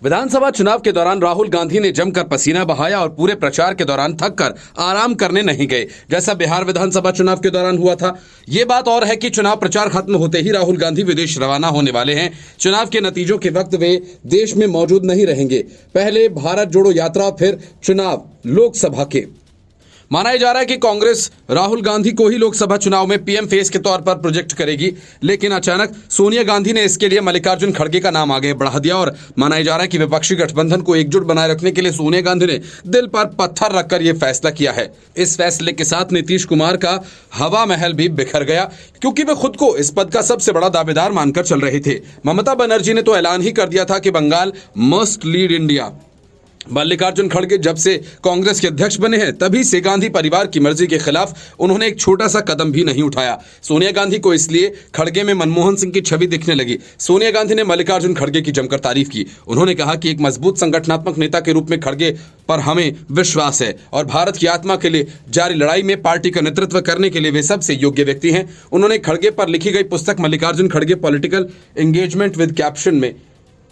विधानसभा चुनाव के दौरान राहुल गांधी ने जमकर पसीना बहाया और पूरे प्रचार के दौरान थककर आराम करने नहीं गए, जैसा बिहार विधानसभा चुनाव के दौरान हुआ था। ये बात और है कि चुनाव प्रचार खत्म होते ही राहुल गांधी विदेश रवाना होने वाले हैं। चुनाव के नतीजों के वक्त वे देश में मौजूद नहीं रहेंगे। पहले भारत जोड़ो यात्रा, फिर चुनाव लोकसभा के। माना जा रहा है कि कांग्रेस राहुल गांधी को ही लोकसभा चुनाव में पीएम फेस के तौर पर प्रोजेक्ट करेगी, लेकिन अचानक सोनिया गांधी ने इसके लिए मल्लिकार्जुन खड़गे का नाम आगे बढ़ा दिया और माना जा रहा है कि विपक्षी गठबंधन को एकजुट बनाए रखने के लिए सोनिया गांधी ने दिल पर पत्थर रखकर यह फैसला किया है। इस फैसले के साथ नीतीश कुमार का हवा महल भी बिखर गया, क्योंकि वे खुद को इस पद का सबसे बड़ा दावेदार मानकर चल रहे थे। ममता बनर्जी ने तो ऐलान ही कर दिया था कि Bengal must lead India. Mallikarjun खड़गे जब से कांग्रेस के अध्यक्ष बने हैं तभी से गांधी परिवार की मर्जी के खिलाफ उन्होंने एक छोटा सा कदम भी नहीं उठाया। सोनिया गांधी को इसलिए खड़गे में मनमोहन सिंह की छवि दिखने लगी। सोनिया गांधी ने मल्लिकार्जुन खड़गे की जमकर तारीफ की। उन्होंने कहा कि एक मजबूत संगठनात्मक नेता के रूप में खड़गे पर हमें विश्वास है और भारत की आत्मा के लिए जारी लड़ाई में पार्टी का नेतृत्व करने के लिए वे सबसे योग्य व्यक्ति हैं। उन्होंने खड़गे पर लिखी गई पुस्तक मल्लिकार्जुन खड़गे पॉलिटिकल एंगेजमेंट विद कैप्शन में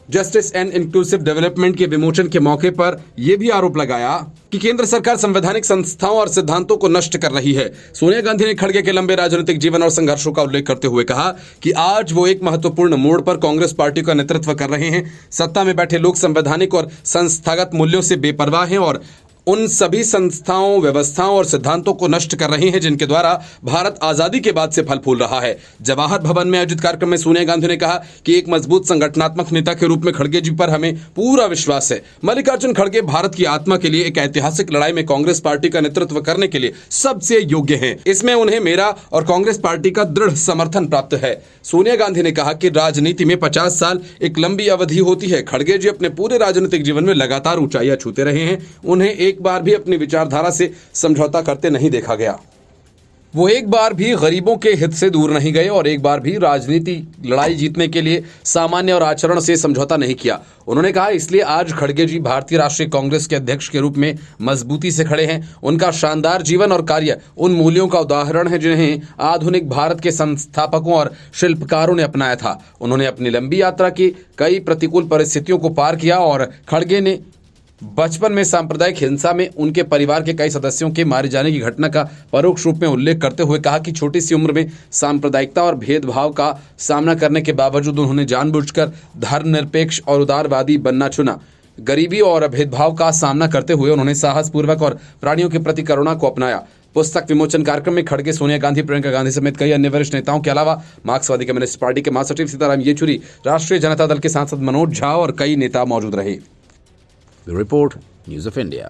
जस्टिस एंड इंक्लूसिव डेवलपमेंट के विमोचन के मौके पर यह भी आरोप लगाया कि केंद्र सरकार संवैधानिक संस्थाओं और सिद्धांतों को नष्ट कर रही है। सोनिया गांधी ने खड़गे के लंबे राजनीतिक जीवन और संघर्षों का उल्लेख करते हुए कहा कि आज वो एक महत्वपूर्ण मोड़ पर कांग्रेस पार्टी का नेतृत्व कर रहे हैं। सत्ता में बैठे लोग संवैधानिक और संस्थागत मूल्यों से बेपरवाह हैं और उन सभी संस्थाओं, व्यवस्थाओं और सिद्धांतों को नष्ट कर रहे हैं जिनके द्वारा भारत आजादी के बाद से फल फूल रहा है। जवाहर भवन में आयोजित कार्यक्रम में सोनिया गांधी ने कहा कि एक मजबूत संगठनात्मक नेता के रूप में खड़गे जी पर हमें पूरा विश्वास है। मल्लिकार्जुन खड़गे भारत की आत्मा के लिए एक ऐतिहासिक लड़ाई में कांग्रेस पार्टी का नेतृत्व करने के लिए सबसे योग्य हैं। इसमें उन्हें मेरा और कांग्रेस पार्टी का दृढ़ समर्थन प्राप्त है। सोनिया गांधी ने कहा कि राजनीति में 50 साल एक लंबी अवधि होती है। खड़गे जी अपने पूरे राजनीतिक जीवन में लगातार ऊंचाइयां छूते रहे हैं। उन्हें एक बार भी अपनी विचारधारा से समझौता करते नहीं देखा गया। वो एक बार भी गरीबों के हित से दूर नहीं गए और एक बार भी राजनीति लड़ाई जीतने के लिए सामान्य और आचरण से समझौता नहीं किया। उन्होंने कहा इसलिए आज खड़गे जी भारतीय राष्ट्रीय कांग्रेस के अध्यक्ष के रूप में मजबूती से खड़े हैं। उनका शानदार जीवन और कार्य उन मूल्यों का उदाहरण है जिन्हें आधुनिक भारत के संस्थापकों और शिल्पकारों ने अपनाया था। उन्होंने अपनी लंबी यात्रा की, कई प्रतिकूल परिस्थितियों को पार किया और खड़गे ने बचपन में सांप्रदायिक हिंसा में उनके परिवार के कई सदस्यों के मारे जाने की घटना का परोक्ष रूप में उल्लेख करते हुए कहा कि छोटी सी उम्र में सांप्रदायिकता और भेदभाव का सामना करने के बावजूद उन्होंने जानबूझकर धर्मनिरपेक्ष और उदारवादी बनना चुना। गरीबी और भेदभाव का सामना करते हुए उन्होंने साहसपूर्वक और प्राणियों के प्रति करुणा को अपनाया। पुस्तक विमोचन कार्यक्रम में खड़गे, सोनिया गांधी, प्रियंका गांधी समेत कई अन्य वरिष्ठ नेताओं के अलावा मार्क्सवादी कम्युनिस्ट पार्टी के महासचिव सीताराम येचुरी, राष्ट्रीय जनता दल के सांसद मनोज झा और कई नेता मौजूद रहे। The Report, News of India.